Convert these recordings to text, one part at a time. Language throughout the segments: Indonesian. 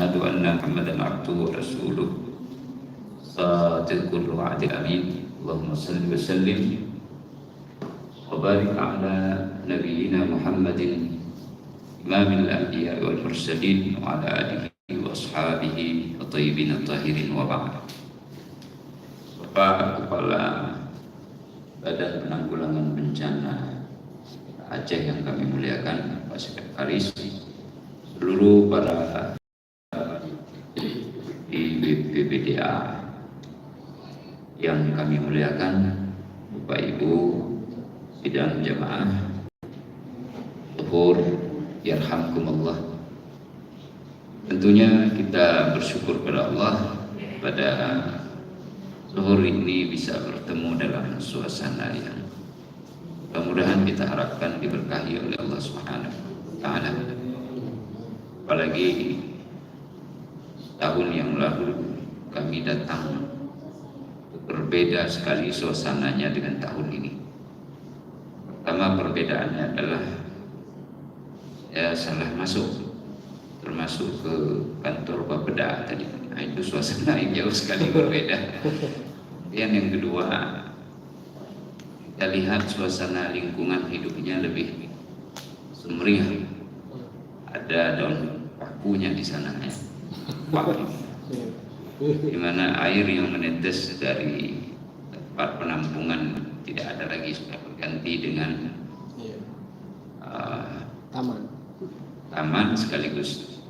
أشهد أن محمدا عبده ورسوله صادق الوعد الأمين اللهم صل وسلم وبارك على نبينا محمد إمام الأنبياء والمرسلين وعلى آله وأصحابه الطيبين الطاهرين وبعد. Bapak Kepala Badan Penanggulangan Bencana Aceh yang kami muliakan, Pak Sekretaris, seluruh para di BPBDA yang kami muliakan, Bapak Ibu sidang jamaah, zuhur yarhamkumullah. Tentunya kita bersyukur kepada Allah pada zuhur ini bisa bertemu dalam suasana yang mudah-mudahan kita harapkan diberkahi oleh Allah Subhanahu wa taala. Apalagi tahun yang lalu kami datang, berbeda sekali suasananya dengan tahun ini. Pertama, perbedaannya adalah saya salah masuk, termasuk ke kantor Bapeda tadi. Nah, itu suasana yang jauh sekali berbeda. Dan yang kedua, kita lihat suasana lingkungan hidupnya lebih sumringah. Ada daun pakunya di sana, ya. Paku. Di mana air yang menetes dari tempat penampungan tidak ada lagi, sudah berganti dengan taman sekaligus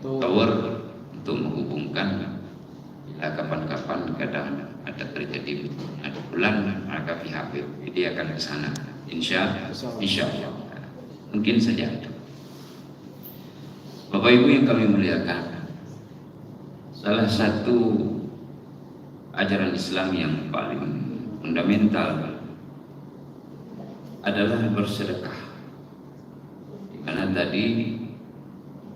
tower untuk menghubungkan. Bila kapan-kapan kadang ada terjadi ada bulan, maka pihak BPD akan ke sana. Insya Allah. Mungkin saja. Bapak Ibu yang kami muliakan, salah satu ajaran Islam yang paling fundamental adalah bersedekah. Di mana tadi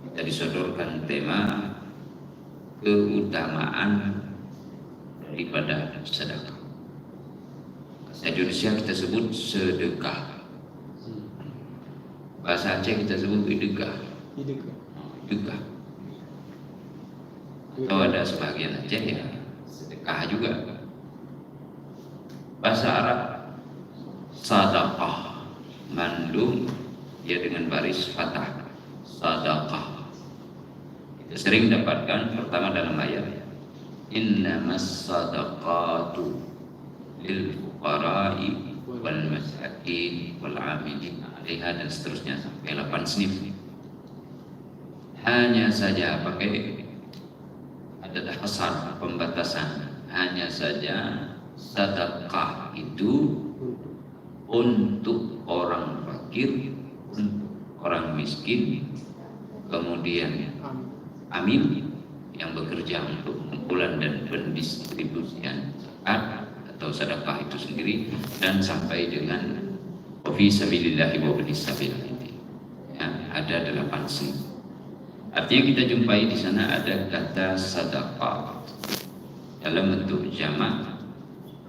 kita disodorkan tema keutamaan daripada sedekah. Bahasa Indonesia kita sebut sedekah. Bahasa Aceh kita sebut idegah. Atau ada sebagian Aceh ya sedekah juga. Bahasa Arab sadaqah, mandum ya dengan baris fathah. Sadaqah. Kita sering dapatkan pertama dalam ayat innamas sadaqatu lil fuqara'i wal masakin wal 'amilin 'alaiha dan seterusnya sampai 8 snif. Hanya saja pakai ada hasar, pembatasan. Hanya saja sedekah itu untuk orang fakir, untuk orang miskin, kemudian amin yang bekerja untuk pengumpulan dan pendistribusian zakat atau sedekah itu sendiri, dan sampai dengan fi sabilillah wa ibn sabil. Ya, ada 8 snif. Artinya kita jumpai di sana ada kata sedekah dalam bentuk jamak,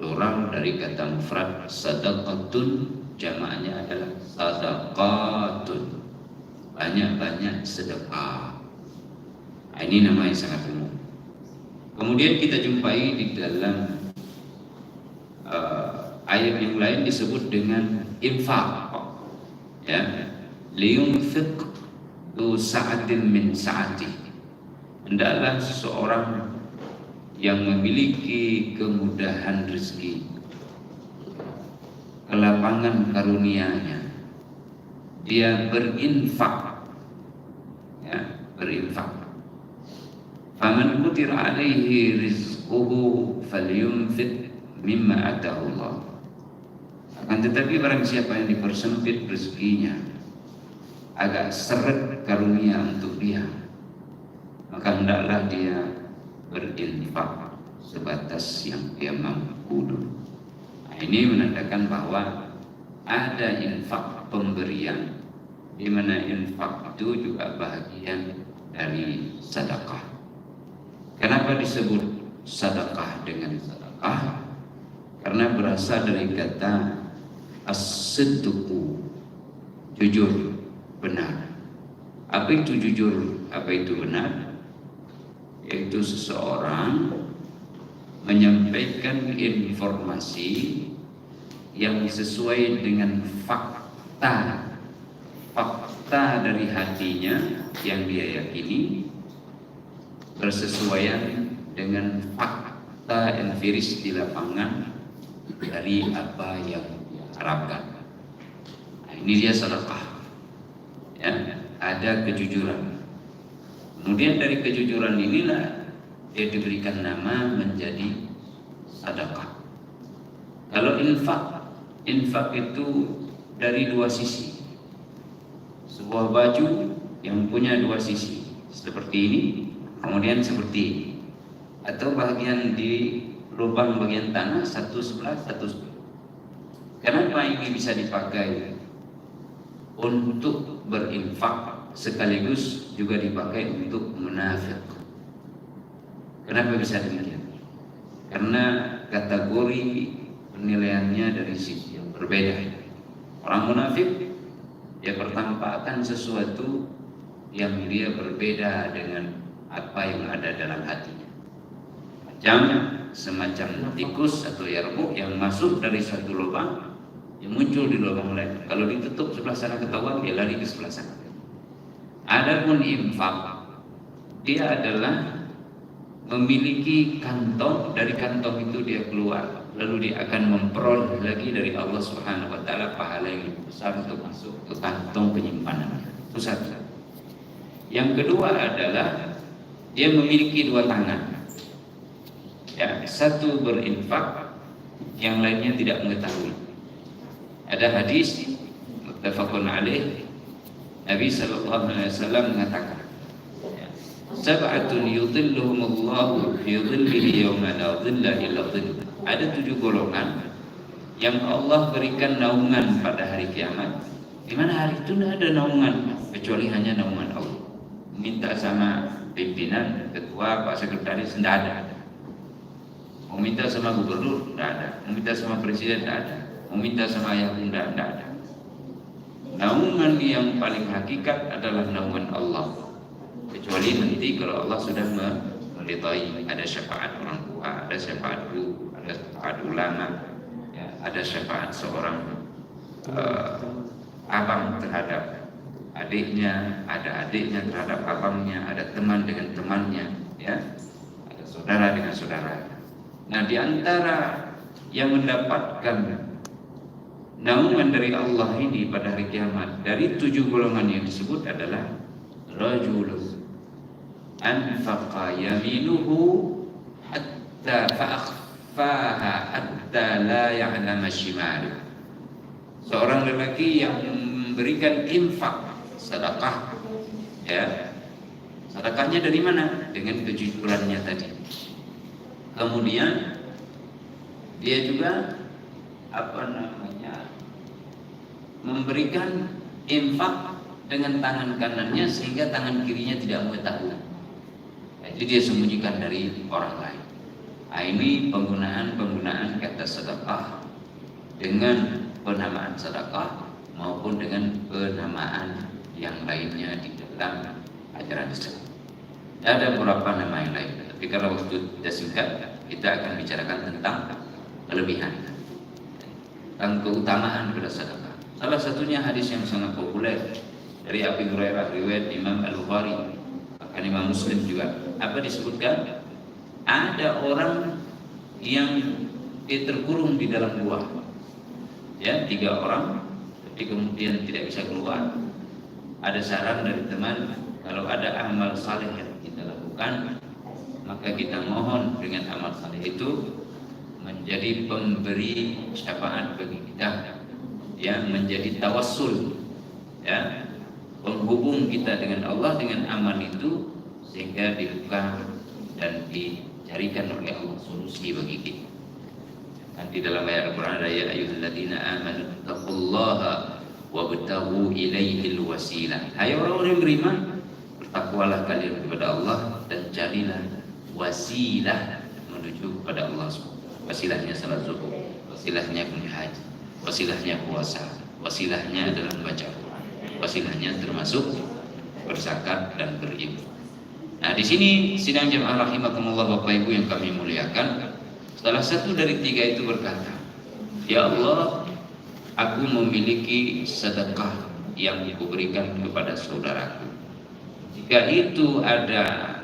plural dari kata mufrad sadaqatun, jamaknya adalah sadaqatun, banyak-banyak sedekah. Ini nama yang sangat umum. Kemudian kita jumpai di dalam ayat yang lain disebut dengan infak, ya, liyunfiq du sa'atin min sa'ati. Hendaklah seseorang yang memiliki kemudahan rezeki, kelapangan karunia-Nya, dia berinfak, ya, berinfak. Faman qutira alaihi rizquhu falyunfiq mimma atahu Allah. Akan tetapi barang siapa yang dipersempit rezekinya, agak seret karunia untuk dia, maka hendaklah dia berinfak sebatas yang dia mampu dulu. Nah, ini menandakan bahwa ada infak pemberian, di mana infak itu juga bagian dari sedekah. Kenapa disebut sedekah dengan sedekah? Karena berasal dari kata as-sidqu, jujur, benar. Apa itu jujur? Apa itu benar? yaitu seseorang menyampaikan informasi yang sesuai dengan fakta dari hatinya yang dia yakini, bersesuaian dengan fakta empiris di lapangan dari apa yang diharapkan. Nah, ini dia sedekah, ya, ada kejujuran. Kemudian dari kejujuran inilah dia diberikan nama menjadi sedekah. Kalau infak itu dari dua sisi. Sebuah baju yang punya dua sisi, seperti ini, kemudian seperti ini, atau bagian di lubang bagian tanah satu sebelah satu sebelah. Kenapa ini bisa dipakai untuk berinfak sekaligus juga dipakai untuk munafik? Kenapa bisa demikian? Karena kategori penilaiannya dari sisi yang berbeda. Orang munafik dia bertampakkan sesuatu yang dia berbeda dengan apa yang ada dalam hatinya. Macam semacam tikus atau yarmuk yang masuk dari satu lubang yang muncul di lubang lain. Kalau ditutup sebelah sana ketahuan, dia lari ke sebelah sana. Adapun infak, dia adalah memiliki kantong, dari kantong itu dia keluar, lalu dia akan memperoleh lagi dari Allah Subhanahu wa taala pahala yang lebih besar untuk masuk ke kantong penyimpanannya. Itu satu. Yang kedua adalah dia memiliki dua tangan. Ya, satu berinfak, yang lainnya tidak mengetahui. Ada hadis muttafaqun alaih, Nabi sallallahu alaihi wasallam mengatakan, sab'atun yudhilluhumullahu fi dhillihi yawma la dhilla illa dhill. Ada 7 golongan yang Allah berikan naungan pada hari kiamat, di mana hari itu tidak ada naungan kecuali hanya naungan Allah. Minta sama pimpinan, ketua, pak sekretaris, tidak ada. Mau minta sama gubernur, tidak ada. Mau minta sama presiden, tidak ada. Mau minta sama ayah bunda, tidak ada. Naungan yang paling hakikat adalah naungan Allah. Kecuali nanti kalau Allah sudah meridai, ada syafaat orang tua, ada syafaat guru, ada syafaat ulama, ya, ada syafaat seorang abang terhadap adiknya, ada adiknya terhadap abangnya, ada teman dengan temannya, ya, ada saudara dengan saudara. Nah, di antara yang mendapatkan naungan dari Allah ini pada hari kiamat dari 7 golongan yang disebut adalah rajulun anfaqa yaminuhu hatta fa'akhfaha hatta la ya'lama shimaluh. Seorang lelaki yang memberikan infak, sedekah, ya. Sedekahnya dari mana? Dengan kejujurannya tadi. Kemudian dia juga memberikan infak dengan tangan kanannya sehingga tangan kirinya tidak mengetahui. Jadi dia sembunyikan dari orang lain. Nah, ini penggunaan kata sedekah dengan penamaan sedekah maupun dengan penamaan yang lainnya di dalam ajaran Islam. Ada beberapa nama yang lain. Tapi kalau waktu kita singkat, kita akan bicarakan tentang kelebihan, tentang keutamaan pada sedekah. Salah satunya hadis yang sangat populer dari Abu Hurairah, riwayat Imam Al-Bukhari, bahkan Imam Muslim juga. Apa disebutkan? Ada orang yang terkurung di dalam gua, ya, 3 orang, tapi kemudian tidak bisa keluar. Ada saran dari teman, kalau ada amal saleh yang kita lakukan, maka kita mohon dengan amal saleh itu menjadi pemberi syafaat bagi kita, ya, menjadi tawassul, ya, penghubung kita dengan Allah dengan amal itu, sehingga dibuka dan dicarikan oleh Allah solusi bagi kita. Dan di dalam ayat Al-Quran ada, ya ayyuhalladzina amanu taqullaha wabtaghu ilaihil wasilah. Hai orang-orang yang beriman, bertakwalah kalian kepada Allah dan carilah wasilah menuju kepada Allah SWT. Wasilahnya salat zuhur, wasilahnya punya haji, wasilahnya puasa, wasilahnya dalam baca Quran, wasilahnya termasuk berzakat dan berinfak. Nah, di sini sidang jamaah rahimakumullah Bapak Ibu yang kami muliakan, salah satu dari tiga itu berkata, "Ya Allah, aku memiliki sedekah yang kuberikan kepada saudaraku. Jika itu ada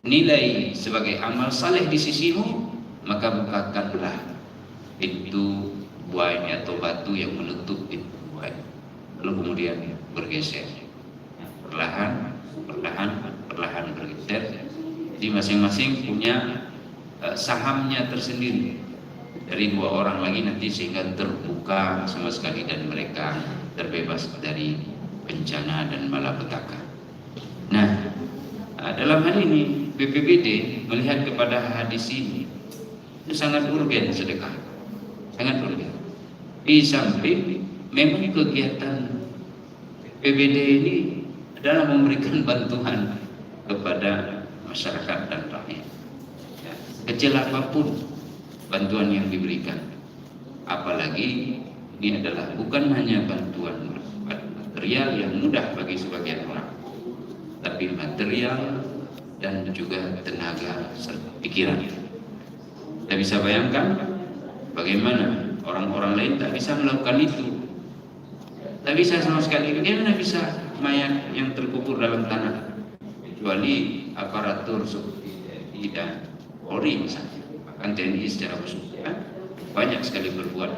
nilai sebagai amal saleh di sisimu, maka bukakanlah pintu buaya atau batu yang menutup pintu buaya." Lalu kemudian bergeser, perlahan bergeser. Jadi masing-masing punya sahamnya tersendiri dari dua orang lagi nanti, sehingga terbuka sama sekali dan mereka terbebas dari bencana dan malapetaka. Nah, dalam hal ini BPBD melihat kepada hadis ini itu sangat urgen sedekah, sangat urgen. Di samping memang kegiatan BPBD ini adalah memberikan bantuan kepada masyarakat dan rakyat. Ya, kecil apapun bantuan yang diberikan, apalagi ini adalah bukan hanya bantuan material yang mudah bagi sebagian orang, tapi material dan juga tenaga serta pikiran. Kita bisa bayangkan bagaimana orang-orang lain tak bisa melakukan itu, tak bisa sama sekali. Bagaimana bisa mayat yang terkubur dalam tanah, kecuali aparatur seperti TNI dan Polri misalnya. Bahkan TNI secara khusus banyak sekali berbuat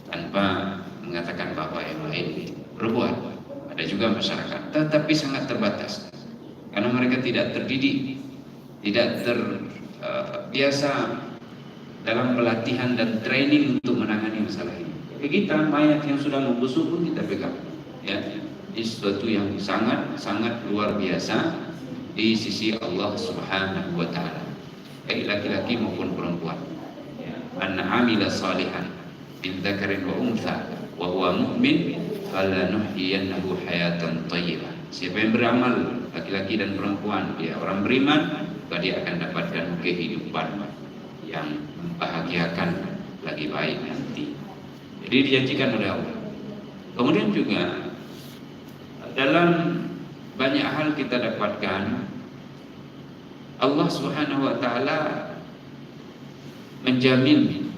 tanpa mengatakan bahwa yang lain berbuat. Ada juga masyarakat, tetapi sangat terbatas karena mereka tidak terdidik, tidak terbiasa dalam pelatihan dan training untuk menangani masalah ini. Kita mayat yang sudah membusuk pun kita pegang, ya, ini sesuatu yang sangat luar biasa di sisi Allah Subhanahu wa Ta'ala, baik laki-laki maupun perempuan. Man amila salihan min dzakarin wa untha wa huwa mu'min falanuhyiyannahu hayatan thayyibah. Siapa yang beramal, laki-laki dan perempuan, dia orang beriman, maka dia akan dapatkan kehidupan yang membahagiakan lagi baik nanti. Jadi dijanjikan oleh Allah. Kemudian juga dalam banyak hal kita dapatkan Allah Subhanahu wa Ta'ala menjamin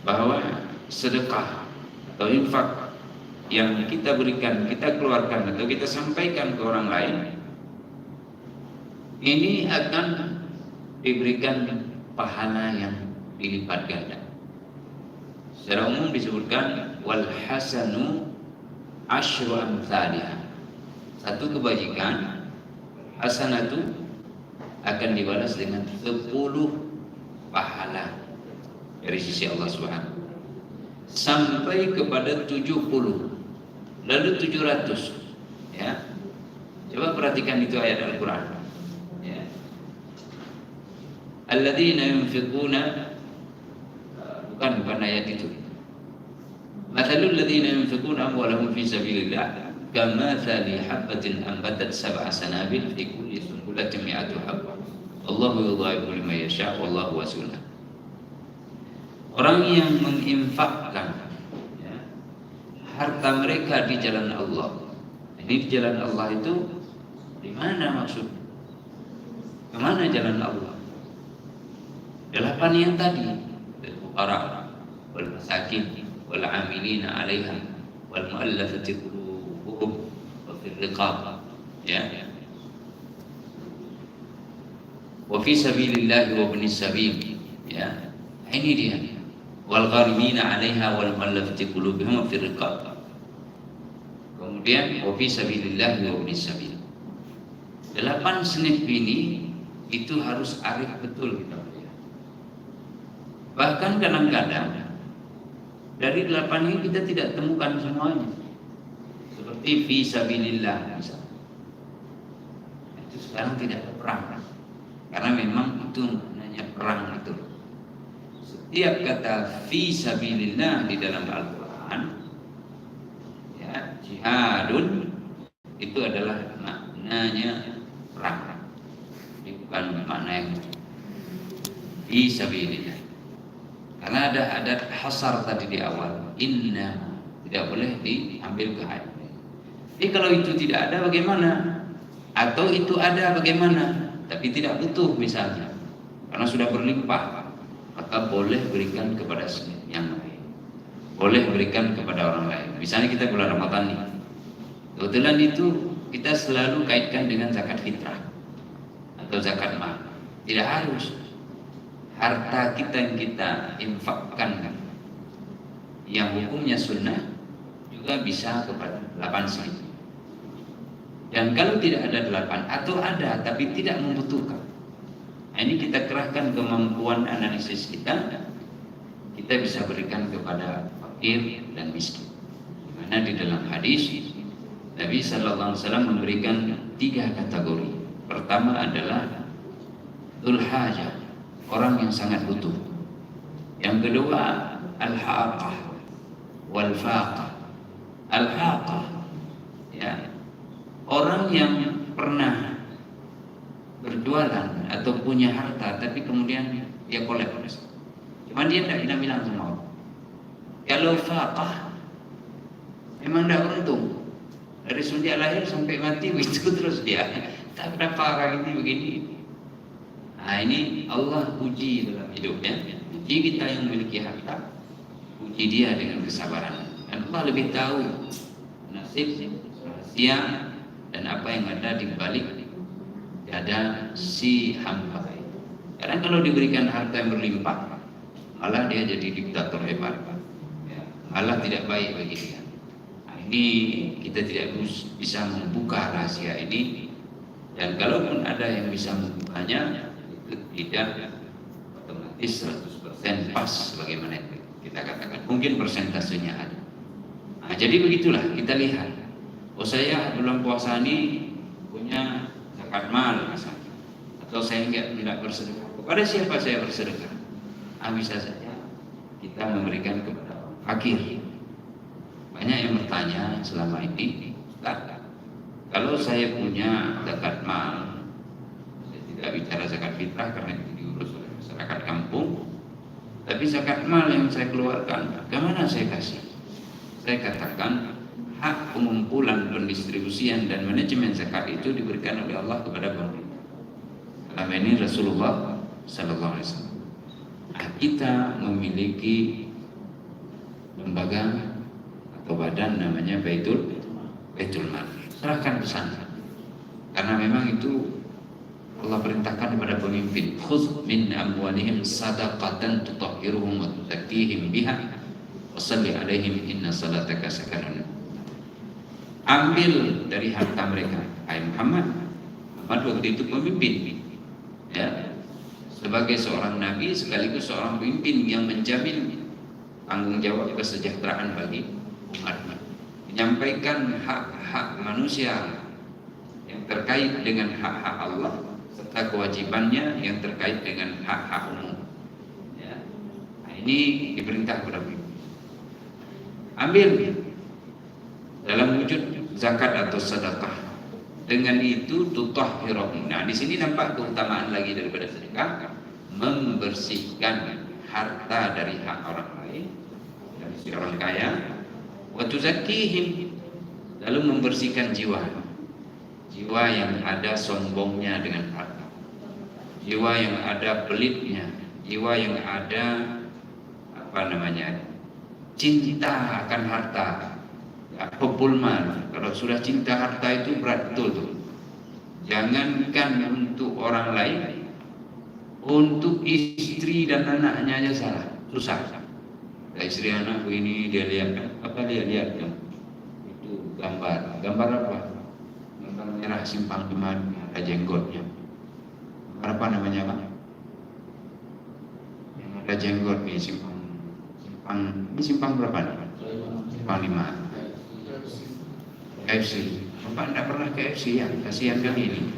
bahwa sedekah atau infak yang kita berikan, kita keluarkan atau kita sampaikan ke orang lain, ini akan diberikan pahala yang dilipat ganda. Secara umum disebutkan wal hasanu asyru amsalihah. Satu kebajikan hasanatu akan dibalas dengan 10 pahala dari sisi Allah Subhanahu, sampai kepada 70, lalu 700. Ya, coba perhatikan itu ayat Al-Quran. Ya. Alladzina yunfiquna, bukan ayat itu. Mathalul ladzina yunfiquna amwalahum fi sabilillah kamathali habatin anbatat sab'a sanabil fi kulli sunbulatin mi'atu habbah. Allahu yudha'ifu liman yasha' wallahu wasi'un. Orang yang menginfakkan, ya, harta mereka di jalan Allah. Ini di jalan Allah itu di mana maksud? Kemana jalan Allah? 8 yang tadi, al-fuqara wal masakin wal 'amilina 'alaiha wal mu'allafati qulubuhum wa fil riqab, ya. Wa fi sabilillahi wa ibnis sabil, ya. Ini dia. Wal gharimina 'alaiha wal mu'allafati qulubuhum wa fil riqab. Kemudian wa fi sabilillahi wa ibnis sabil. 8 senif ini itu harus arif betul kita. Bahkan kadang-kadang dari 8 ini kita tidak temukan semuanya. Seperti fi sabilillah misalnya. Itu sekarang tidak ada perang. Karena memang itu maknanya perang itu. Setiap kata fi sabilillah di dalam Al-Quran, ya, jihadun itu adalah maknanya perang. Ini bukan makna yang fi sabilillah. Karena ada hasar tadi di awal, inna, tidak boleh diambil ke ayat. Jadi kalau itu tidak ada, bagaimana? Atau itu ada bagaimana, tapi tidak butuh misalnya, karena sudah berlimpah, maka boleh berikan kepada yang lain, boleh berikan kepada orang lain. Misalnya kita bulan Ramadan nih, kebetulan itu kita selalu kaitkan dengan zakat fitrah atau zakat mal. Tidak harus harta kita yang kita infakkan yang hukumnya sunnah juga bisa kepada 8 sisi. Dan kalau tidak ada 8 atau ada tapi tidak membutuhkan, nah ini kita kerahkan kemampuan analisis kita bisa berikan kepada fakir dan miskin. Dimana di dalam hadis Nabi Sallallahu Alaihi Wasallam memberikan 3 kategori. Pertama adalah dzul hajah, orang yang sangat butuh. Yang kedua al-haqah wal faqah. Al-haqah, ya, orang yang pernah berjualan atau punya harta tapi kemudian dia kolaps. Cuma dia tidak bilang sama orang. Kalau faqah, memang tidak beruntung. Dari sejak lahir sampai mati begitu terus dia. Tak kenapa orang ini begini. Nah ini Allah uji dalam hidupnya. Uji kita yang memiliki harta, uji dia dengan kesabaran. Dan Allah lebih tahu nasib, rahasia, dan apa yang ada di balik dada si hamba. Karena kalau diberikan harta yang berlimpah, malah dia jadi diktator hebat, malah tidak baik bagi dia. Nah, ini kita tidak bisa membuka rahasia ini, dan kalaupun ada yang bisa membukanya, itu tidak otomatis 100% pas bagaimana kita katakan. Mungkin persentasenya ada. Nah, jadi begitulah kita lihat. Oh, saya bulan puasa ini punya zakat mal misalnya, atau saya tidak bersedekah. Kepada siapa saya bersedekah? Bisa saja kita memberikan kepada fakir. Banyak yang bertanya selama ini, Ustaz, kalau saya punya zakat mal, saya tidak bicara zakat fitrah karena itu diurus oleh masyarakat kampung, tapi zakat mal yang saya keluarkan, kemana saya kasih? Saya katakan, hak pengumpulan, pendistribusian dan manajemen zakat itu diberikan oleh Allah kepada pemerintah. Selama ini Rasulullah Sallallahu Alaihi Wasallam. Kita memiliki lembaga atau badan namanya Baitul Mal. Serahkan pesan, karena memang itu Allah perintahkan kepada pemimpin. Khudh min amwalihim sadaqatan tutahhiruhum wa tuzakkihim biha wa shalli alaihim inna salataka sakanun. Ambil dari harta mereka. Muhammad waktu itu pemimpin, ya, sebagai seorang nabi sekaligus seorang pemimpin yang menjamin tanggung jawab kesejahteraan bagi umat, menyampaikan hak-hak manusia yang terkait dengan hak-hak Allah serta kewajibannya yang terkait dengan hak-hak umum, ya. Nah, ini diperintah kepada pemimpin. Ambil dalam wujud zakat atau sedekah. Dengan itu tutahhiruhum. Nah, di sini nampak keutamaan lagi daripada sedekah, membersihkan harta dari hak orang lain, dari si orang kaya, wa tuzakkihim, lalu membersihkan jiwa yang ada sombongnya dengan harta, jiwa yang ada pelitnya, jiwa yang ada cinta akan harta, hubbul mal. Kalau sudah cinta harta itu berat betul tuh. Jangankan untuk orang lain, untuk istri dan anaknya aja salah, susah. Istri anak begini dia lihat lihat kan? Itu gambar apa? Gambar merah simpang teman ada jenggotnya. Gambar apa namanya Pak? Yang ada jenggot nih simpang berapa nih? Simpang 5. KFC, Bapak tidak pernah KFC ya, kasihan kali ini.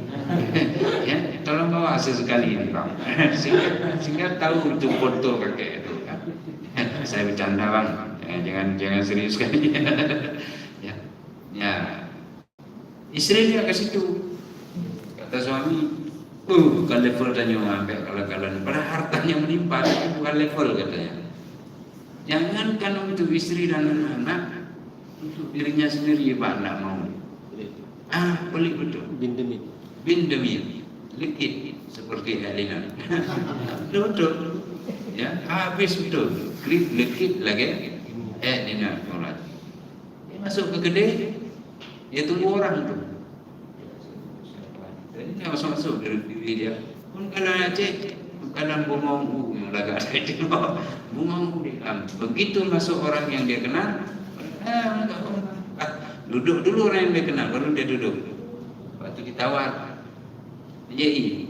Ya, tolong bawa sesekali ini Pak, sehingga tahu untuk foto kakek itu kan. Saya bercanda Bang, jangan serius kali. Ya, istri dia ke situ, kata suami, bukan level tanya sampai kalau pada hartanya melimpah, itu bukan level katanya. Jangankan untuk istri dan anak, untuk dirinya sendiri Pak tidak mau. Pelik betul. bin demir, likit seperti Helena. Duduk, ya habis betul, grip likit lagi, Helena sholat. Dia masuk ke kedai, dia tunggu orang tuh. Jadi dia masuk dari diri dia. Pun kalau cek, bukan bumau yang lagak ada itu, bumau dia. Begitu masuk orang yang dia kenal, duduk dulu orang yang dia kenal, baru dia duduk. Waktu ditawar, jadi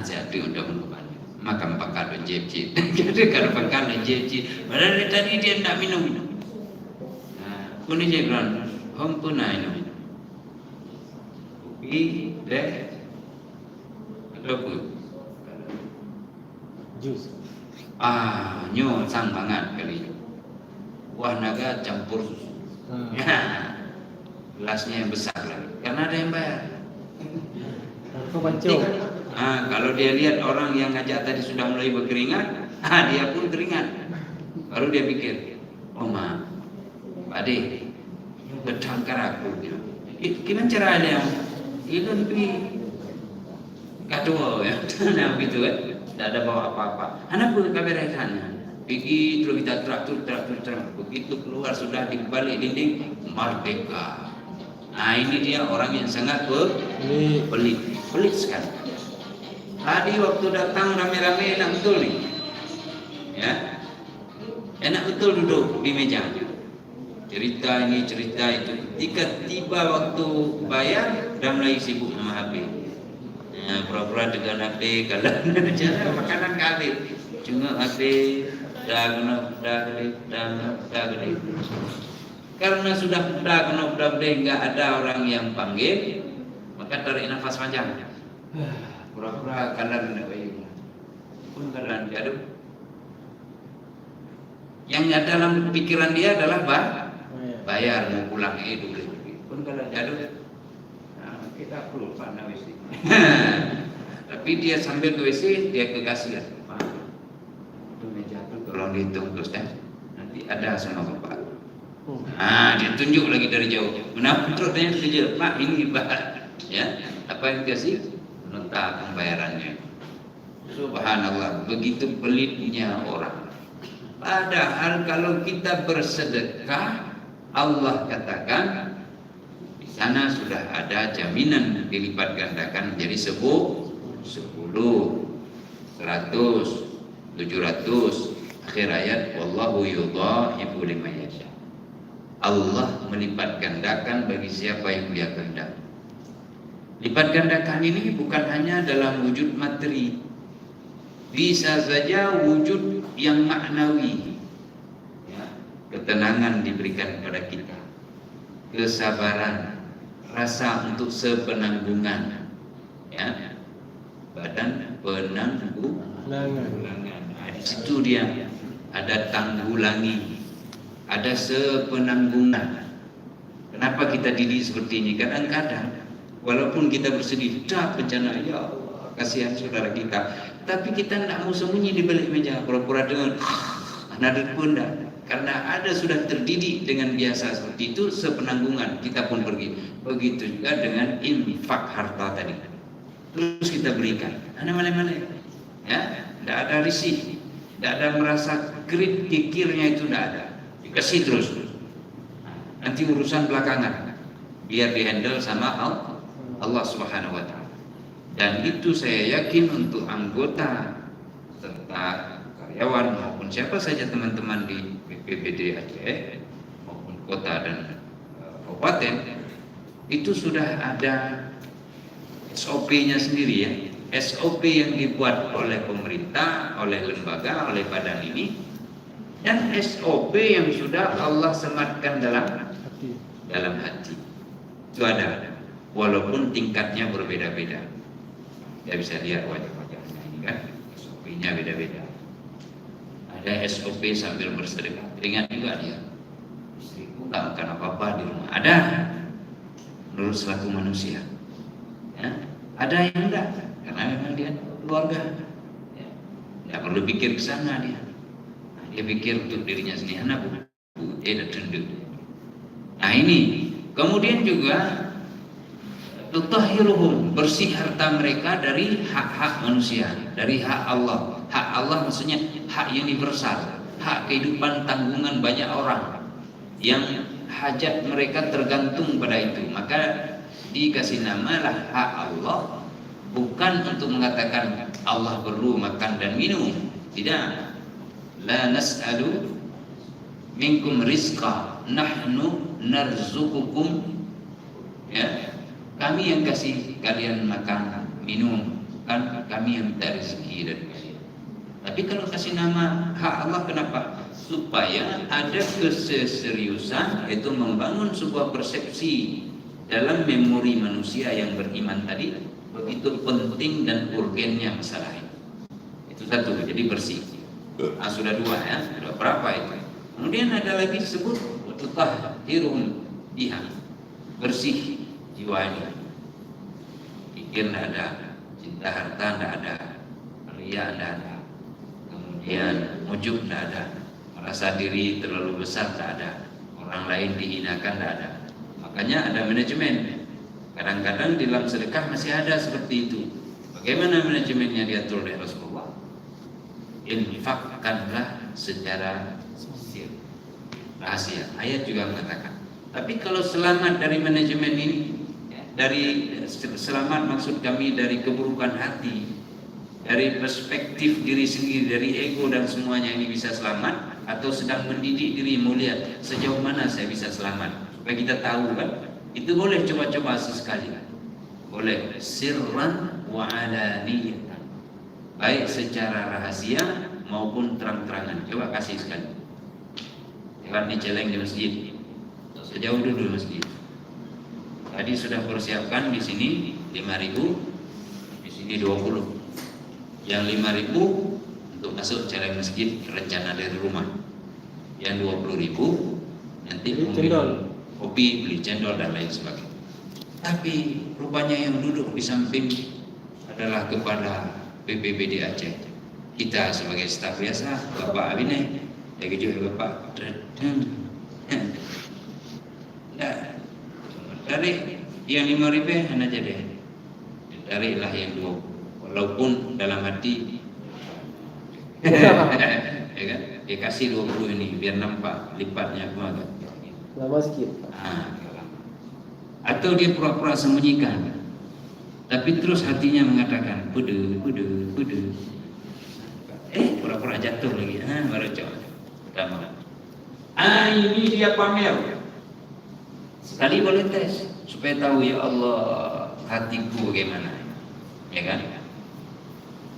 jadi udah menumpang. Makan pakar dan jepjit, kalau pakar dan jepjit. Padahal tadi dia tidak minum. Pun dia bilang, pun minum. Kopi, teh, ataupun jus. Nyo sang banget kali. Buah naga campur susu. Gelasnya yang besar lagi, karena ada yang bayar. Kalau dia lihat orang yang ngajak tadi sudah mulai berkeringat, dia pun keringat. Baru dia pikir, oh maaf, Pak Ade, bertangkar aku. Gimana cara dia? Itu lebih kado ya, nah begitu kan? Tidak ada bawa apa-apa. Anak pun kamera sana. Begitu kita traktor, begitu keluar sudah di balik dinding merdeka. Nah ini dia orang yang sangat pelit sekali. Tadi waktu datang rame-rame enak betul nih, ya, enak betul duduk di meja. Cerita ini cerita itu. Ketika tiba waktu bayar, udah mulai sibuk sama HP. Pura-pura dengan HP, kalau cara makanan kali, cuma HP. Dah gede. Karena sudah enggak ada orang yang panggil, maka tarik nafas panjang. Pura-pura kalah nak bayi. Pun kalah jatuh. Yang ada dalam pikiran dia adalah bayar mau pulang itu. Pun kalah jatuh. Kita perlu pandang WC. Tapi dia sambil ke WC, dia ke kasir. Tolong dihitung terus nanti ada sama bapak. Dia tunjuk lagi dari jauh. Kenapa terusnya tunjuk? Pak ini bahan, ya. Apa yang dikasih? Nota pembayarannya. Subhanallah, begitu pelitnya orang. Padahal kalau kita bersedekah, Allah katakan di sana sudah ada jaminan dilipat gandakan menjadi 10, 100, 700. Akhir ayat, wallahu yudha'ifu liman yasha. Allah melipat gandakan bagi siapa yang Dia kehendaki. Lipat gandakan ini bukan hanya dalam wujud materi, bisa saja wujud yang maknawi. Ya, ketenangan diberikan kepada kita, kesabaran, rasa untuk sepenanggungan, ya, badan penanggulangan. Di situ dia ada tanggulangi, ada sepenanggungan. Kenapa kita didik seperti ini? Kadang-kadang walaupun kita bersedih, bencana, ya Allah, kasihan saudara kita, tapi kita tidak mau sembunyi di balik meja, pura-pura dengan nadut pun tidak. Karena ada sudah terdidik dengan biasa seperti itu, sepenanggungan, kita pun pergi. Begitu juga dengan infak harta tadi. Terus kita berikan, ada mana-mana, ya, tidak ada risih. Tidak ada merasa gerit kikirnya, itu tidak ada. Dikasih terus. Nanti urusan belakangan, biar dihandle sama Allah Subhanahu wa Ta'ala. Dan itu saya yakin untuk anggota serta karyawan maupun siapa saja teman-teman di BPBD Aceh maupun kota dan kabupaten, itu sudah ada SOP-nya sendiri, ya. SOP yang dibuat oleh pemerintah, oleh lembaga, oleh badan ini, dan SOP yang sudah Allah sematkan dalam hati. Itu ada, walaupun tingkatnya berbeda-beda. Ya bisa lihat wajah-wajahnya ini kan, SOP-nya beda-beda. Ada SOP sambil bersedekah, teringat juga dia. Istriku tak makan apa-apa di rumah. Ada, menurut selaku manusia. Ya, ada yang enggak. Karena memang dia keluarga, ya, tidak perlu pikir ke sana dia. Dia pikir untuk dirinya sendiri, anak bukan, dia dah tunduk. Nah ini, kemudian juga tutahhiruhum, bersih harta mereka dari hak-hak manusia, dari hak Allah. Hak Allah maksudnya hak universal, hak kehidupan tanggungan banyak orang yang hajat mereka tergantung pada itu. Maka dikasih namalah hak Allah, bukan untuk mengatakan Allah perlu makan dan minum. Tidak. La nas'alu minkum rizqa, nahnu narzuqukum. Ya, kami yang kasih kalian makan minum, kan kami yang minta rezeki dari kalian. Tapi kalau kasih nama hak Allah, kenapa? Supaya ada keseriusan, yaitu membangun sebuah persepsi dalam memori manusia yang beriman tadi, begitu penting dan urgennya masalah ini. Itu satu, jadi bersih. Nah, sudah dua ya, sudah berapa itu? Kemudian ada lagi disebut tutahhiruhum biha, bersih jiwanya. Pikir tidak ada, cinta harta tidak ada, ria tidak ada, kemudian ujub tidak ada, merasa diri terlalu besar tidak ada, orang lain dihinakan tidak ada. Makanya ada manajemen. Kadang-kadang di dalam sedekah masih ada seperti itu. Bagaimana manajemennya diatur oleh Rasulullah? Infakkanlah secara rahasia. Ayat juga mengatakan. Tapi kalau selamat dari manajemen ini, dari selamat maksud kami dari keburukan hati, dari perspektif diri sendiri, dari ego dan semuanya ini bisa selamat, atau sedang mendidik diri mulia, sejauh mana saya bisa selamat, supaya kita tahu kan, itu boleh coba-coba sesekali, boleh sirran wa alaniyatan, baik secara rahasia maupun terang-terangan. Coba kasih sekali, jangan diceleng di masjid, sejauh dulu masjid. Tadi sudah persiapkan di sini 5.000, di sini 20. Yang 5.000 untuk masuk celeng masjid rencana dari rumah. Yang 20.000 nanti minum kopi, beli cendol dan lain sebagainya. Tapi rupanya yang duduk di samping adalah kepala BPBD Aceh. Kita sebagai staf biasa, Bapak Abine, ya gitu Bapak. Dari yang 5.000 aja deh. Darilah yang 20. Walaupun dalam hati ya kan? Dia kasih 20 ini biar nampak lipatnya apa agak lama sikit. Atau dia pura-pura sembunyikan, tapi terus hatinya mengatakan pude. Pura-pura jatuh lagi. Baru coba pertama. Ini dia pamer. Sekali boleh tes supaya tahu ya Allah hatiku bagaimana, ya kan?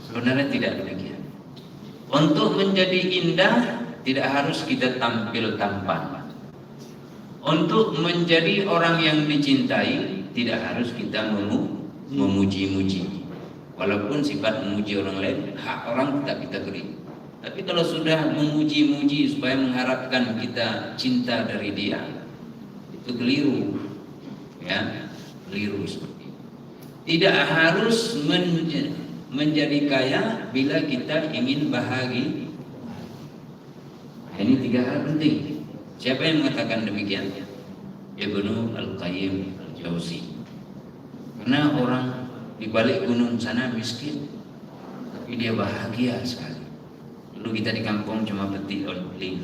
Sebenarnya tidak demikian. Untuk menjadi indah tidak harus kita tampil tampan. Untuk menjadi orang yang dicintai tidak harus kita memuji-muji. Walaupun sifat memuji orang lain hak orang tidak kita beri. Tapi kalau sudah memuji-muji supaya mengharapkan kita cinta dari dia, itu keliru, ya, keliru seperti itu. Tidak harus menjadi kaya bila kita ingin bahagia. Ini 3 hal penting. Siapa yang mengatakan demikian? Ibnu Al-Qayyim Al-Jauzi. Karena orang di balik gunung sana miskin, tapi dia bahagia sekali. Dulu kita di kampung cuma petik on-link.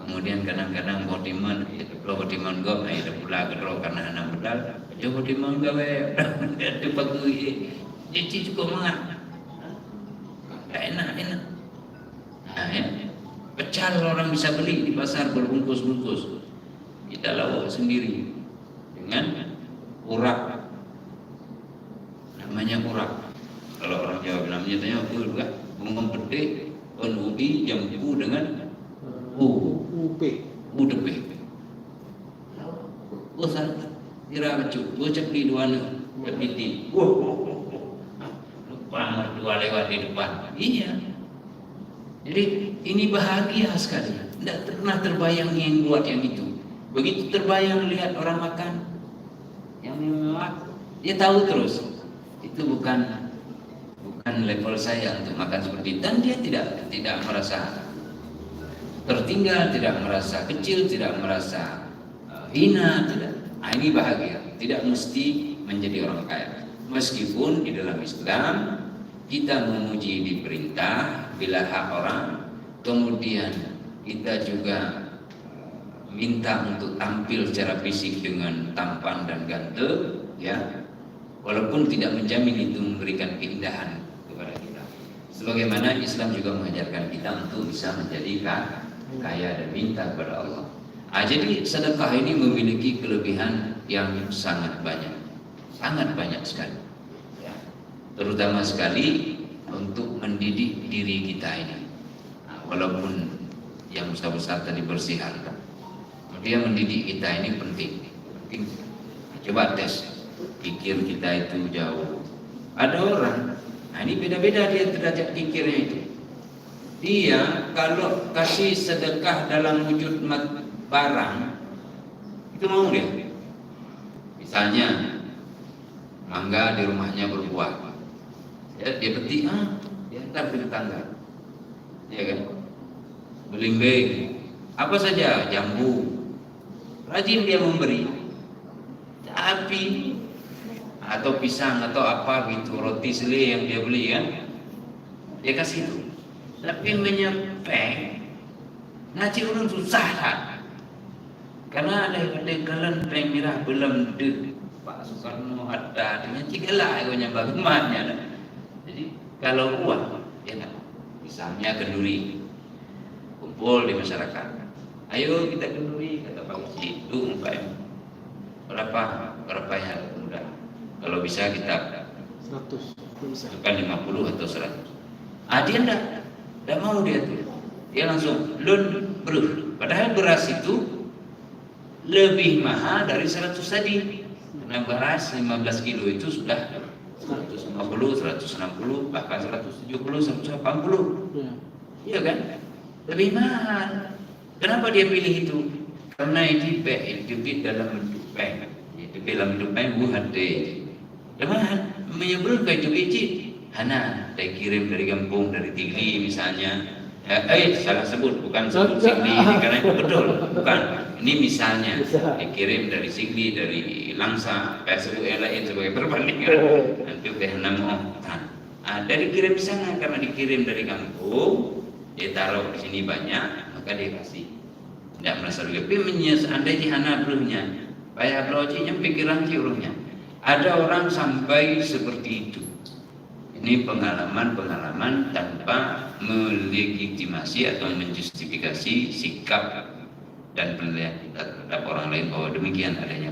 Kemudian kadang-kadang botiman, kalau botiman go, ada pula kedro karena anak bedal, aja botiman gawe, ada pagi, jadi juga mangat, enak. Ya, pecal orang bisa beli di pasar berbungkus-bungkus, kita lawak sendiri dengan urak, namanya urak. Kalau orang Jawa bilangnya tanya apa juga, bunga pede, ubi, jambu dengan UDP. Bosan kira kecuk, bocap di dua piti. Lupa mertua lewat di depan. Iya. Jadi ini bahagia sekali. Tidak pernah terbayang yang buat yang itu. Begitu terbayang lihat orang makan, yang memang dia tahu terus itu bukan level saya untuk makan seperti itu. Dan dia tidak merasa tertinggal, tidak merasa kecil, tidak merasa hina, tidak. Ini bahagia. tidak mesti menjadi orang kaya. Meskipun di dalam Islam kita memuji diperintah bila hak orang, kemudian kita juga minta untuk tampil secara fisik dengan tampan dan ganteng, ya, walaupun tidak menjamin itu memberikan keindahan kepada kita. Sebagaimana Islam juga mengajarkan kita untuk bisa menjadi kaya dan minta kepada Allah. Jadi sedekah ini memiliki kelebihan yang sangat banyak sekali, ya. Terutama sekali untuk mendidik diri kita ini. Walaupun yang besar-besar tadi bersihkan, dia mendidik kita ini penting. Coba tes pikir kita itu jauh. Ada orang, ini beda-beda dia derajat pikirnya itu. Dia kalau kasih sedekah dalam wujud barang, itu mau dia. Misalnya mangga di rumahnya berbuah, ya, dia petik, dia antar ke tetangga, ya kan? Belimbing, apa saja, jambu, rajin dia memberi. Tapi atau pisang atau apa gitu, roti selai yang dia beli kan, dia kasih itu. Tapi menyepeng, ngaji orang susah kan? Karena ada kalan peng merah belum de Pak Soekarno ada dengan cigala agonya bagaimana. Jadi kalau uang, ya kan, misalnya kenduri, kumpul di masyarakat. Ayo kita kenduri, kata Pak Uci, itu umpamanya berapa ya mudah. Kalau bisa kita 100, bukan 50 atau 100. Dia enggak mau dia tuh. Dia langsung lun beruh. Padahal beras itu lebih mahal dari 100 tadi. Karena beras 15 kilo itu sudah 150, 160, bahkan 170, 180. Iya kan? Lebih mahal. Kenapa dia pilih itu? Karena ini hidup dalam bentuk peng. Itu dalam bentuk peng bukan deh. Mahal, menyebut ke itu Hana, saya kirim dari kampung, dari Tigli misalnya. Salah sebut, bukan sebut Sigli karena itu betul, bukan. Ini misalnya dikirim dari Sigli, dari Langsa, sebut yang lain sebagai perbandingan. Nanti Hana mau. Dari kirim di sana karena dikirim dari kampung, dia taruh di sini banyak, maka dia kasih. Tidak merasa lebih andai Hana beruhnya, bayar lojinya pikiran ciurungnya. Ada orang sampai seperti itu. Ini pengalaman tanpa melegitimasi atau menjustifikasi sikap dan penilaian kita terhadap orang lain bahwa demikian adanya.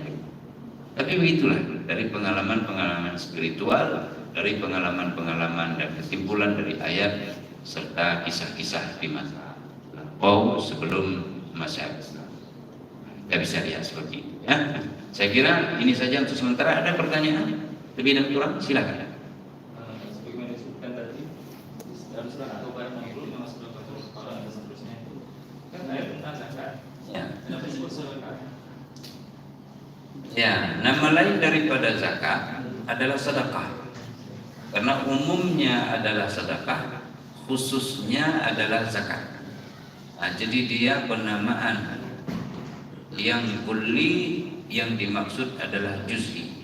Tapi begitulah, dari pengalaman-pengalaman spiritual, dari pengalaman-pengalaman dan kesimpulan dari ayat serta kisah-kisah di masa lampau sebelum masa Islam. Kita bisa lihat seperti itu, ya. Saya kira ini saja untuk sementara. Ada pertanyaan lebih dan kurang? Silakan. Sebagaimana disebutkan tadi dalam surat At-Taubah yang memang sudah betul orang dan seterusnya itu kan ayat tentang zakat. Ya. Kenapa disebut zakat? Ya, nama lain daripada zakat adalah sedekah. Karena umumnya adalah sedekah, khususnya adalah zakat. Jadi dia penamaan yang kulli, yang dimaksud adalah juz'i,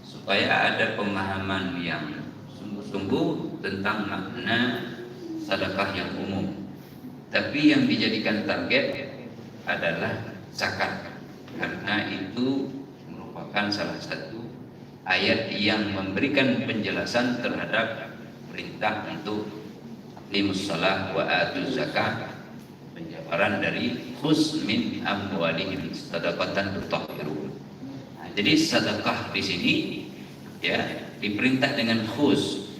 supaya ada pemahaman yang sungguh-sungguh tentang makna sedekah yang umum. Tapi yang dijadikan target adalah zakat, karena itu merupakan salah satu ayat yang memberikan penjelasan terhadap perintah untuk aqimus shalah wa atuz zakah, penjabaran dari khuz min amwalihim sadaqatan tutahhiruhum. Jadi sedekah di sini ya diperintah dengan khuz.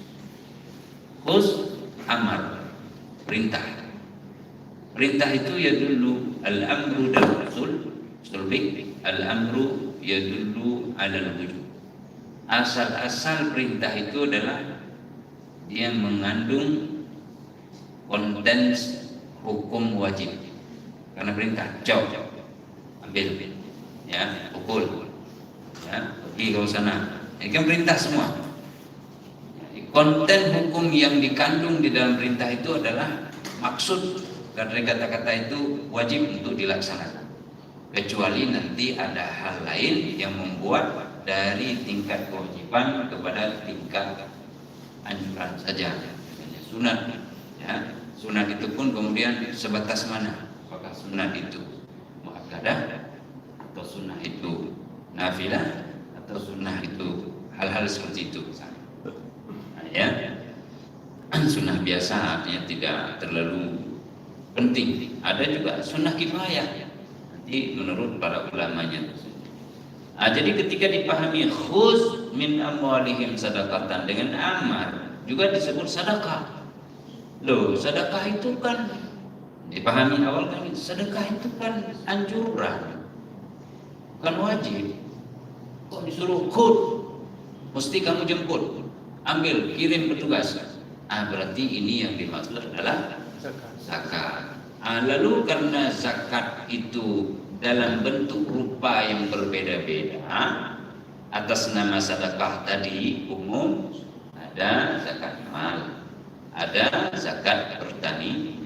Khuz amar, perintah. Perintah itu ya dulu al-amru dan usul al-amru ya dulu al-wujub. Asal-asal perintah itu adalah dia mengandung konten hukum wajib. Karena perintah, jauh, ambil, ya, pukul, ya, pergi ke sana. Ini kan perintah semua. Konten hukum yang dikandung di dalam perintah itu adalah maksud dari kata-kata itu wajib untuk dilaksanakan. Kecuali nanti ada hal lain yang membuat dari tingkat kewajiban kepada tingkat anjuran saja. Sunat, ya. Sunat itu pun kemudian sebatas mana? Apakah sunat itu muakkadah atau sunnah itu nafilah atau sunnah itu hal-hal seperti itu misalnya. Nah, ya. Sunnah biasa artinya tidak terlalu penting. Ada juga sunnah kifayah. Nanti menurut para ulamanya. Nah, jadi ketika dipahami khuz min amwalihim sadaqatan dengan amar juga disebut sedekah. Loh, sedekah itu kan dipahami awal kan sedekah itu kan anjuran, bukan wajib. Kok disuruh khud? Mesti kamu jemput, ambil, kirim petugas. Berarti ini yang dimaksud adalah zakat. Lalu karena zakat itu dalam bentuk rupa yang berbeda-beda, atas nama sedekah tadi umum, ada zakat mal, ada zakat bertani,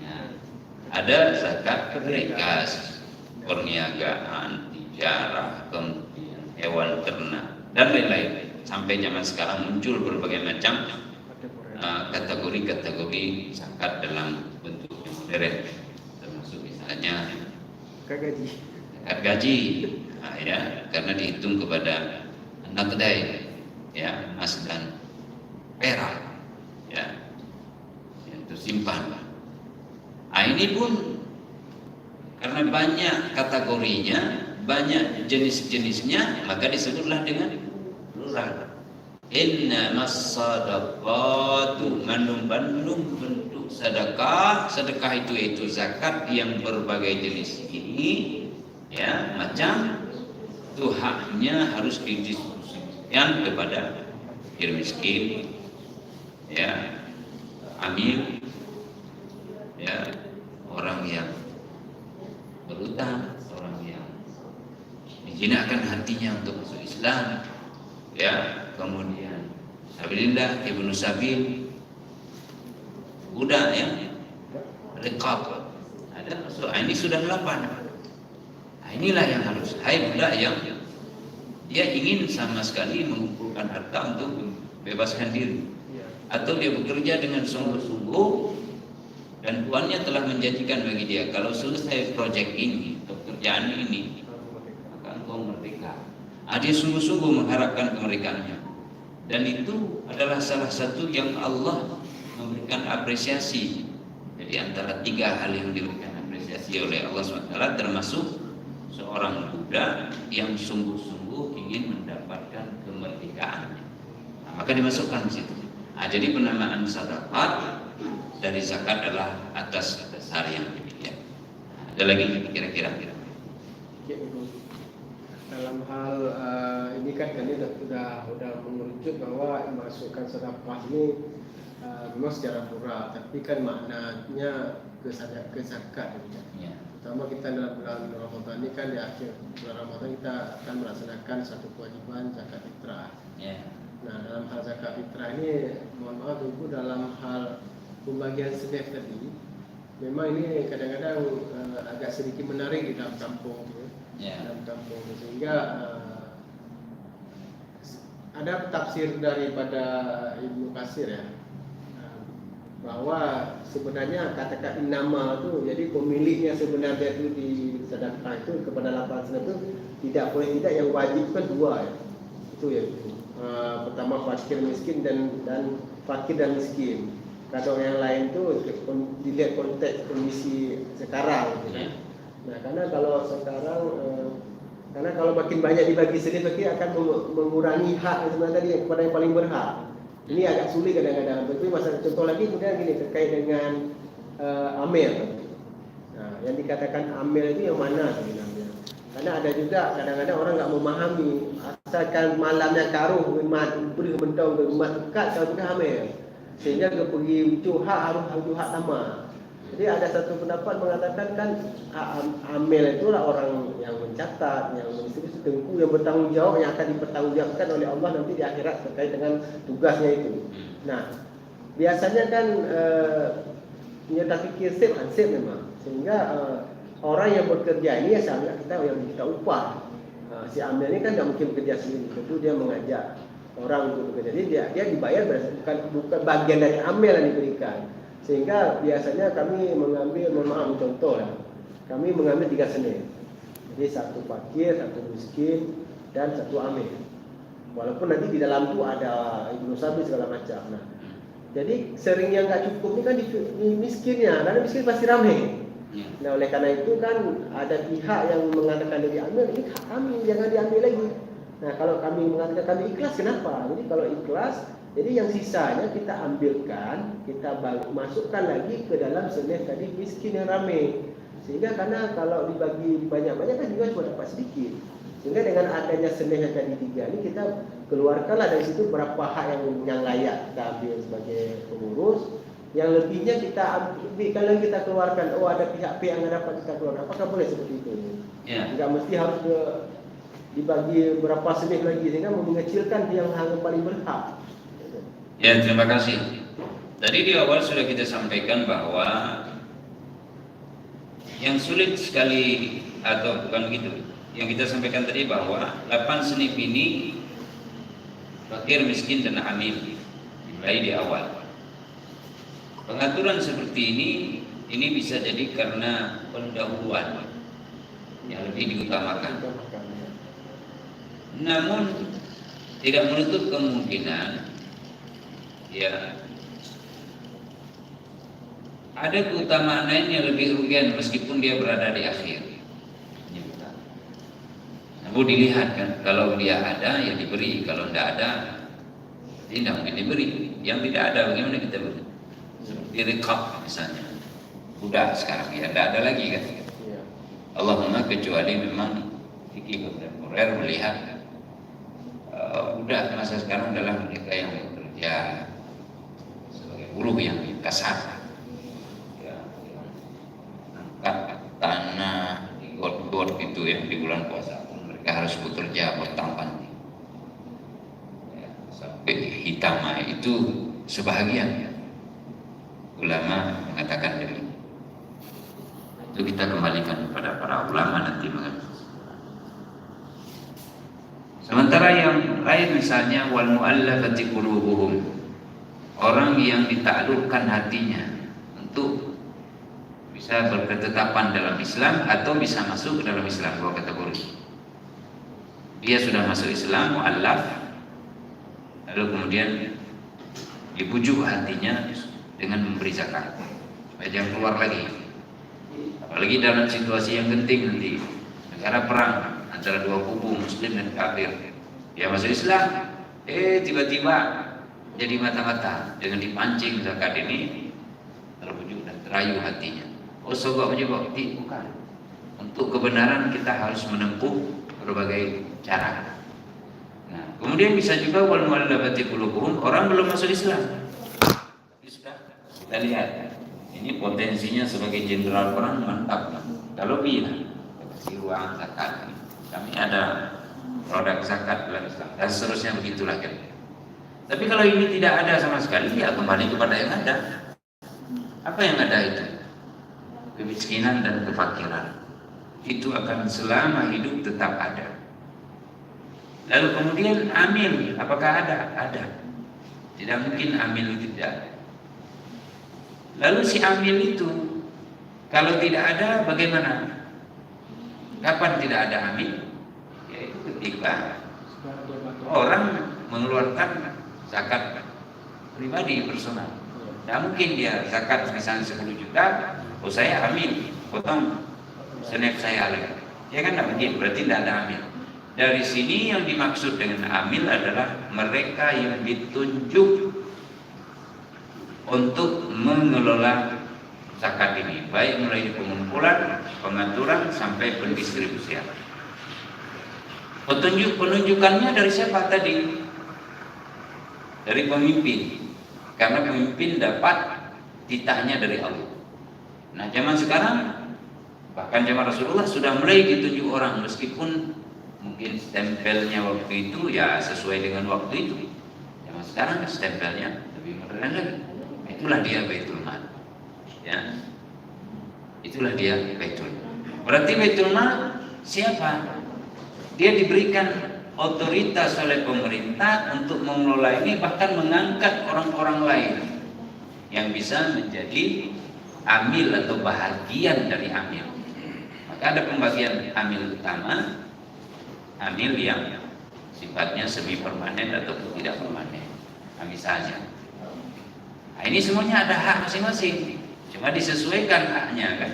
ada zakat berrekas, perniagaan, tijarah, kemudian hewan ternak dan lain-lain. Sampai zaman sekarang muncul berbagai macam kategori-kategori zakat dalam bentuk yang modern, termasuk misalnya zakat gaji, ya, karena dihitung kepada naqdai, ya, emas dan perak, ya, yang tersimpan. Ini pun karena banyak kategorinya, banyak jenis-jenisnya, maka disebutlah dengan plural. Innamas sadaqatu manum bentuk sedekah. Sedekah itu zakat yang berbagai jenis ini, ya, macam itu haknya harus didistribusikan kepada fakir miskin, ya, amil, ya, orang yang berutang, orang yang dijinakkan hatinya untuk masuk Islam, ya, kemudian sabilillah, ibnu sabil, budak, ya, riqab, ada masuk. Ini sudah 8. Inilah yang harus. Hai budak yang dia ingin sama sekali mengumpulkan harta untuk bebaskan diri, atau dia bekerja dengan sungguh-sungguh dan tuannya telah menjanjikan bagi dia, kalau selesai proyek ini, pekerjaan ini, maka engkau merdeka. Dia sungguh-sungguh mengharapkan kemerdekaannya, dan itu adalah salah satu yang Allah memberikan apresiasi. Jadi antara 3 hal yang diberikan apresiasi oleh Allah SWT termasuk seorang budak yang sungguh-sungguh ingin mendapatkan kemerdekaan, maka dimasukkan di situ. Jadi penamaan sedekah dari zakat adalah atas dasar yang demikian. Ada lagi kira-kira? Dalam hal ini kan kami sudah mengerucut bahwa masukkan sedekah ini memang secara murah, tapi kan maknanya ke zakat. Ya. Pertama kita dalam bulan Ramadan ini kan di akhir bulan Ramadan kita akan melaksanakan satu kewajiban zakat fitrah. Ya. Nah, dalam hal zakat fitrah ini, mohon maaf Ibu, dalam hal pembagian sedekah tadi, memang ini kadang-kadang agak sedikit menarik di dalam kampung, ya. Dalam kampung, sehingga ada tafsir daripada Ibnu Katsir, ya, bahwa sebenarnya kata-kata innama itu, jadi pemiliknya sebenarnya itu di sedekah itu kepada lapan sedekah itu tidak boleh, tidak, yang wajib kan 2, ya. Itu ya. Pertama fakir miskin dan fakir dan miskin. Kalau yang lain itu dilihat konteks kondisi sekarang, gitu kan. Nah, karena kalau sekarang karena kalau makin banyak dibagi sedekah akan mengurangi hak sebenarnya tadi kepada yang paling berhak. Ini agak sulit kadang-kadang. Tapi masalah contoh lagi kemudian gini terkait dengan amil. Nah, yang dikatakan amil itu yang mana sebenarnya? Karena ada juga kadang-kadang orang nggak memahami, asalkan malamnya karuh beri bentang umat dekat kalau sudah hamil, sehingga ke pergi ucu hak harus hak sama. Jadi ada satu pendapat mengatakan kan amil itulah orang yang mencatat, yang mendistribusi tengku, yang bertanggung jawab, yang akan dipertanggungjawabkan oleh Allah nanti di akhirat terkait dengan tugasnya itu. Nah, biasanya kan punya fikir sip ansip memang, sehingga orang yang bekerja ini ya seharusnya kita yang kita upah. Si amil ini kan tidak mungkin bekerja sendiri, tentu dia mengajak orang untuk bekerja. Jadi dia dibayar bukan bagian dari amil yang diberikan. Sehingga biasanya kami mengambil, mohon maaf contoh lah, kami mengambil 3 senin. Jadi 1 fakir, 1 miskin, dan 1 amil. Walaupun nanti di dalam itu ada ibnu sabi segala macam. Nah, jadi sering yang nggak cukup ini kan di miskinnya, karena miskin pasti ramai. Nah, oleh karena itu kan ada pihak yang mengatakan dari amil, ini hak kami, jangan diambil lagi. Nah, kalau kami mengatakan kami ikhlas, kenapa? Jadi kalau ikhlas, jadi yang sisanya kita ambilkan, kita masukkan lagi ke dalam senih tadi miskin yang ramai. Sehingga karena kalau dibagi banyak-banyak kan juga cuma dapat sedikit. Sehingga dengan adanya senih yang tadi 3 ini kita keluarkanlah dari situ berapa hak yang layak kita ambil sebagai pengurus. Yang lebihnya kita ambil, kalau kita keluarkan, oh ada pihak-pihak yang dapat kita keluarkan, apakah boleh seperti itu? Ya. Tidak mesti harus dibagi berapa senih lagi, sehingga mengecilkan yang paling berhak. Ya, terima kasih. Tadi di awal sudah kita sampaikan bahwa yang sulit sekali, atau bukan begitu, yang kita sampaikan tadi bahwa 8 senif ini fakir, miskin, dan amil dimulai di awal. Pengaturan seperti ini bisa jadi karena pendahuluan yang lebih diutamakan. Namun tidak menutup kemungkinan ya ada keutamaan lain yang lebih urgen meskipun dia berada di akhir. Namun dilihat kan, kalau dia ada ya diberi, kalau tidak ada tidak mungkin diberi. Yang tidak ada bagaimana kita beri? Seperti rekap misalnya, udah sekarang ya tidak ada lagi kan. Allahumma kecuali memang fikih kontemporer melihat udah masa sekarang adalah mereka yang bekerja sebagai buruh yang kasar. Angkat tanah di got-got itu ya di bulan puasa pun mereka harus bekerja bertampan ya, sampai hitam itu sebahagian ulama mengatakan demikian. Itu kita kembalikan kepada para ulama nanti mengenai. Sementara yang lain misalnya wal mu'allafati qulubuhum, orang yang ditaklukkan hatinya untuk bisa berketetapan dalam Islam atau bisa masuk ke dalam Islam, 2 kategori. Dia sudah masuk Islam, mu'allaf, lalu kemudian dibujuk hatinya dengan memberi zakat supaya jangan keluar lagi. Apalagi dalam situasi yang genting nanti, negara perang antara 2 kubu muslim dan kafir. Dia masuk Islam, tiba-tiba jadi mata-mata dengan dipancing zakat ini, terbujuk dan terayu hatinya. Oh, sogok menyogok, bukan. Untuk kebenaran kita harus menempuh berbagai cara. Nah, kemudian bisa juga wal mu'allafati qulubuhum, orang belum masuk Islam. Tapi sudah kita lihat, ini potensinya sebagai jenderal perang mantap. Kalau bisa kasih ruang zakat. Kami ada produk zakat dalam Islam dan seterusnya begitulah kan. Tapi kalau ini tidak ada sama sekali, ya kembali kepada yang ada. Apa yang ada itu? Kemiskinan dan kefakiran. Itu akan selama hidup tetap ada. Lalu kemudian amil, apakah ada? Ada. Tidak mungkin amil tidak ada. Lalu si amil itu kalau tidak ada bagaimana? Kapan tidak ada amil? Yaitu ketika orang mengeluarkan zakat pribadi personal. Tidak mungkin dia zakat misalnya 10 juta, oh saya amil, potong senep saya lagi. Ya kan tidak mungkin, berarti tidak ada amil. Dari sini yang dimaksud dengan amil adalah mereka yang ditunjuk untuk mengelola zakat ini, baik mulai pengumpulan, pengaturan sampai pendistribusian. Penunjukannya dari siapa tadi? Dari pemimpin. Karena pemimpin dapat titahnya dari Allah. Nah, zaman sekarang bahkan zaman Rasulullah sudah mulai ditunjuk orang, meskipun mungkin stempelnya waktu itu ya sesuai dengan waktu itu. Zaman sekarang stempelnya lebih modern lagi. Itulah dia Baitul Mal. Ya. Itulah dia Baitul Mal. Berarti Baitul Mal siapa? dia diberikan otoritas oleh pemerintah untuk mengelola ini, bahkan mengangkat orang-orang lain yang bisa menjadi amil atau bahagian dari amil. Maka ada pembagian amil utama, amil yang sifatnya semi permanen atau tidak permanen. Nah, misalnya, nah, ini semuanya ada hak masing-masing, cuma disesuaikan haknya kan.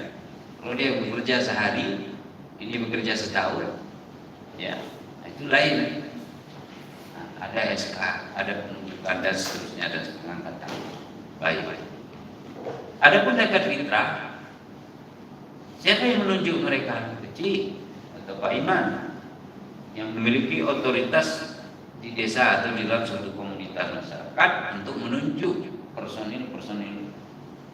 Kalau dia bekerja sehari, ini bekerja setahun, ya, nah, itu lain. Nah, ada SK, ada penunjukan dan seterusnya, dan pengangkatan. Baik. Adapun zakat fitrah, siapa yang menunjuk mereka? Kecil atau Pak Iman yang memiliki otoritas di desa atau di dalam suatu komunitas masyarakat untuk menunjuk personil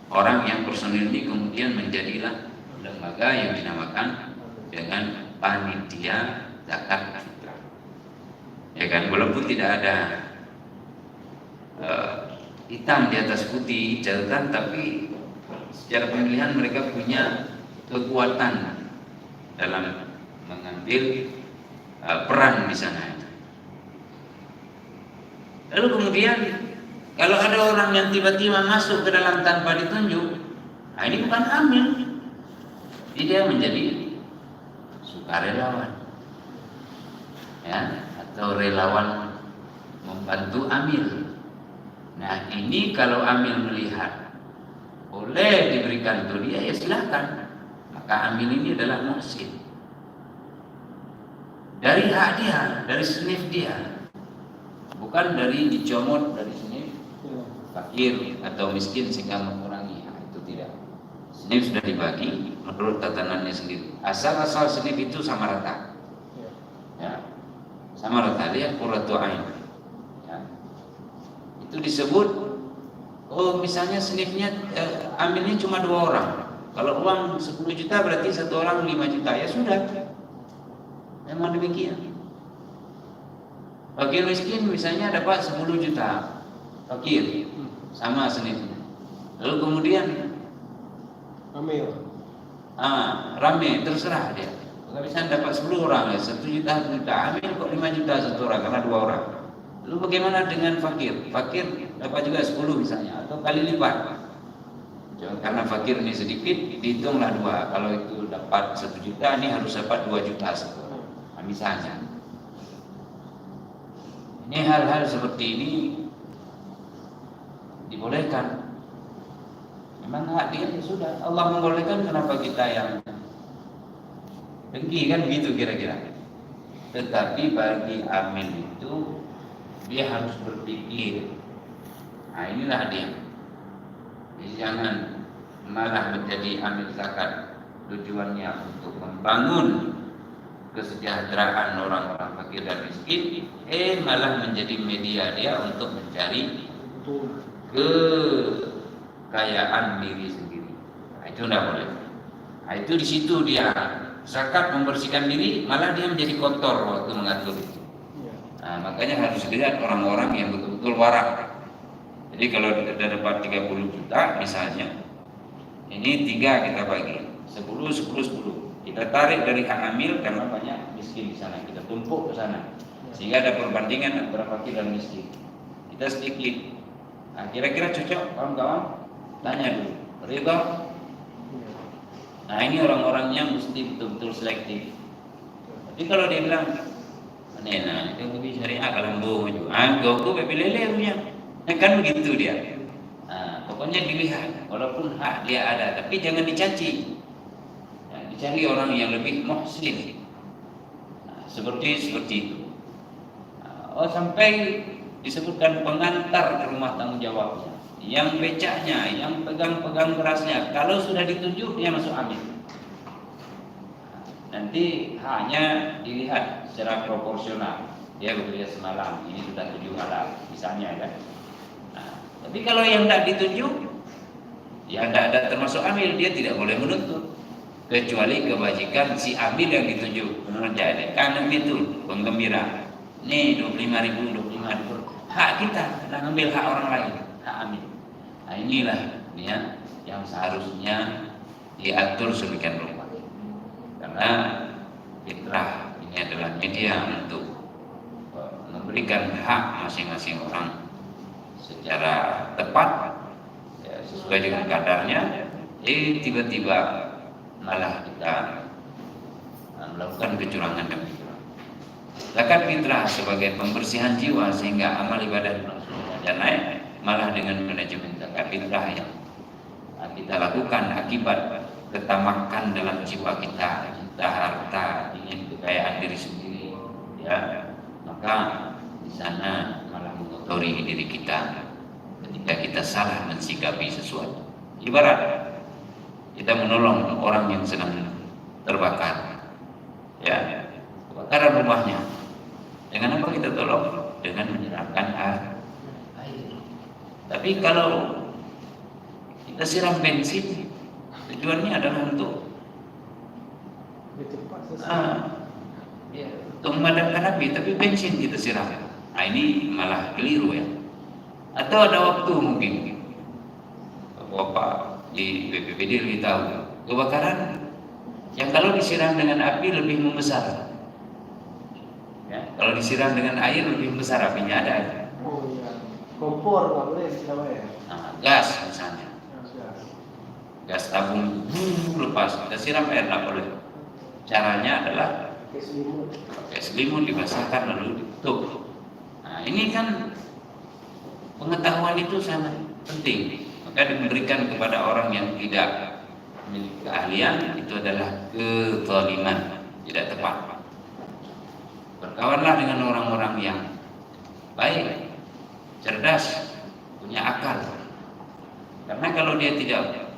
orang yang personil ini kemudian menjadilah lembaga yang dinamakan dengan panitia zakat fitrah. Ya kan, walaupun tidak ada hitam di atas putih catatan, tapi secara pemilihan mereka punya kekuatan dalam mengambil peran di sana. Lalu kemudian kalau ada orang yang tiba-tiba masuk ke dalam tanpa ditunjuk, nah ini bukan amil, dia menjadi sukarelawan, ya, atau relawan membantu amil. Nah ini kalau amil melihat boleh diberikan untuk dia, ya silakan. Maka amil ini adalah muhsin dari hak dia, dari snif dia, bukan dari dicomot dari snif fakir atau miskin sehingga mengurangi. Nah, itu tidak. Snif sudah dibagi menurut tatanannya sendiri. Asal-asal snif itu sama rata, ya, sama rata. Dia qurratu ain, ya. Itu disebut, oh misalnya snifnya ambilnya cuma 2 orang. Kalau uang 10 juta berarti 1 orang 5 juta, ya sudah. Memang demikian. Fakir miskin misalnya dapat 10 juta, fakir sama snifnya. Lalu kemudian rame, terserah dia. Kalau misalnya dapat 10 orang, ya 1 juta, 1 juta, ambil kok 5 juta 1 orang karena 2 orang. Lalu bagaimana dengan fakir? Fakir dapat juga 10 misalnya, atau kali lipat. Karena fakir ini sedikit, dihitunglah 2. Kalau itu dapat 1 juta, ini harus dapat 2 juta satu orang. Nah, misalnya. Ini hal-hal seperti ini dibolehkan. Memang hak dia, ya sudah. Allah membolehkan, kenapa kita yang dengki kan begitu kira-kira. Tetapi bagi amil itu dia harus berpikir. Nah inilah dia. Jadi jangan malah menjadi amil zakat tujuannya untuk membangun kesejahteraan orang-orang fakir dan miskin, malah menjadi media dia untuk mencari kekayaan diri sendiri. Nah, itu tidak boleh. Nah, itu di situ dia zakat membersihkan diri, malah dia menjadi kotor waktu mengatur itu. Nah, makanya harus dilihat orang-orang yang betul-betul warak. Jadi kalau kita dapat 30 juta misalnya, ini 3 kita bagi, 10, 10, 10. Kita tarik dari hak amil karena banyak miskin di sana, kita tumpuk ke sana, sehingga ada perbandingan antara fakir dan miskin. Kita sedikit. Nah, kira-kira cocok kawan-kawan? Tanya dulu. Ridha? Nah, ini orang-orangnya mesti betul-betul selektif. Tapi kalau dia bilang, nah, itu lebih syariah kalau bojo. Kau bebelele punya. Kan begitu dia. Nah, pokoknya dilihat, walaupun hak dia ada, tapi jangan dicaci. Nah, dicari orang yang lebih muhsin. Nah, seperti itu. Nah, sampai disebutkan pengantar ke rumah tanggung jawabnya, yang becaknya, yang pegang-pegang berasnya, kalau sudah ditunjuk dia masuk amil. Nanti hanya dilihat secara proporsional. Dia bekerja semalam, ini sudah 7 malam, misalnya kan. Nah, tapi kalau yang tidak ditunjuk, yang tidak ada termasuk amil, dia tidak boleh menuntut, kecuali kewajiban si amil yang ditunjuk. Menurut dia, kan itu penggembira. Nih 25.000, 25.000, hak kita, kita ngambil hak orang lain, hak amil. Nah inilah ya, yang seharusnya diatur sedemikian rupa. Karena fitrah ini ini adalah media untuk memberikan hak masing-masing orang secara tepat, ya, sesuai dengan kadarnya. Tiba-tiba malah kita melakukan kecurangan dan kecurangan. Zakat fitrah sebagai pembersihan jiwa sehingga amal ibadah dan naik, malah dengan manajemen zakat fitrah yang kita lakukan akibat ketamakan dalam jiwa kita, cinta harta, ingin kekayaan diri sendiri, ya, maka di sana malah mengotori diri kita ketika kita salah mensikapi sesuatu. Ibarat kita menolong orang yang sedang terbakar, ya, kebakaran rumahnya. Dengan apa kita tolong? Dengan menyiramkan air. Tapi kalau kita siram bensin, tujuannya adalah untuk untuk memadamkan api, tapi bensin kita siram. Nah, ini malah keliru, ya. Atau ada waktu mungkin Bapak di BPBD lebih tahu, kebakaran yang kalau disiram dengan api lebih membesar, ya, kalau disiram dengan air lebih besar apinya. Ada. Oh iya, kompor nggak boleh sama ya. Nah, gas misalnya, gas tabung lepas, kita siram air nggak boleh. Caranya adalah pakai selimut, dibasahkan lalu ditutup. Nah, ini kan pengetahuan itu sangat penting. Maka diberikan kepada orang yang tidak memiliki keahlian, itu adalah kezaliman, tidak tepat. Berkawanlah dengan orang-orang yang baik, cerdas, punya akal. Karena kalau dia tidak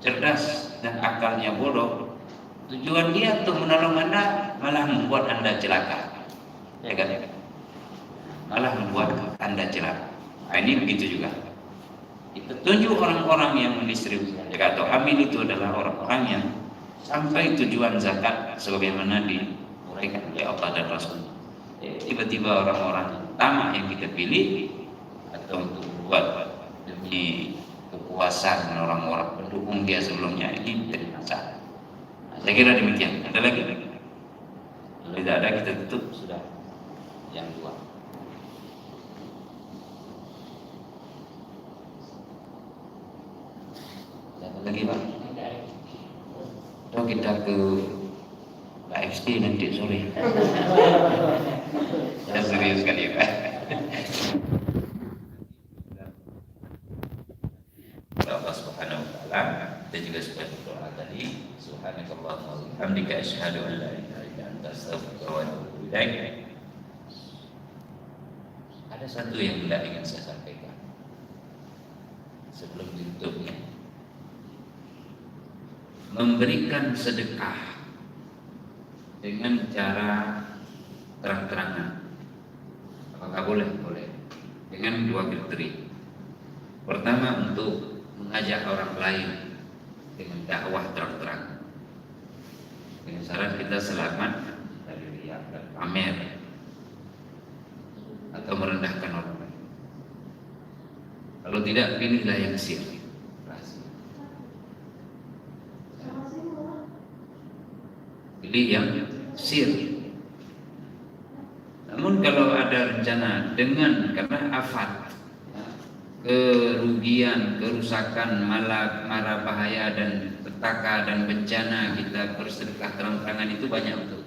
cerdas dan akalnya bodoh, tujuan dia untuk menolong Anda malah membuat Anda celaka, ya kan? Malah membuat Anda celaka. Nah, ini begitu juga. Kita tunjuk orang-orang yang mendistribusikan zakat atau amil itu adalah orang-orang yang sampai tujuan zakat sebagaimana diuraikan oleh Allah dan Rasul. Tiba-tiba orang-orang yang tamak yang kita pilih atau untuk berbuat demi kepuasan orang-orang pendukung dia sebelumnya, ini menjadi masalah. Nah, saya kira demikian. Ada lagi? Kalau tidak ada, kita tutup sudah yang dua. Lagi Pak, atau kita ke KFC nanti sore. Saya serius sekali Pak. Allah Subhanahu wa taala, kita juga sudah berdoa tadi. Subhanakallahumma wa bihamdika asyhadu an la ilaha illa anta astaghfiruka wa atubu ilaik. Ada satu yang tidak ingin saya sampaikan sebelum ditutupnya. Memberikan sedekah dengan cara terang-terangan, apakah boleh? Boleh, dengan dua kriteria. Pertama, untuk mengajak orang lain dengan dakwah terang-terangan, dengan syarat kita selamat dari riya dan pamer atau merendahkan orang lain. Kalau tidak, pilihlah yang sirri. Pilih yang sirri. Namun kalau ada rencana dengan karena afat, kerugian, kerusakan, mara bahaya dan petaka dan bencana, kita bersedekah terang-terangan itu banyak betul.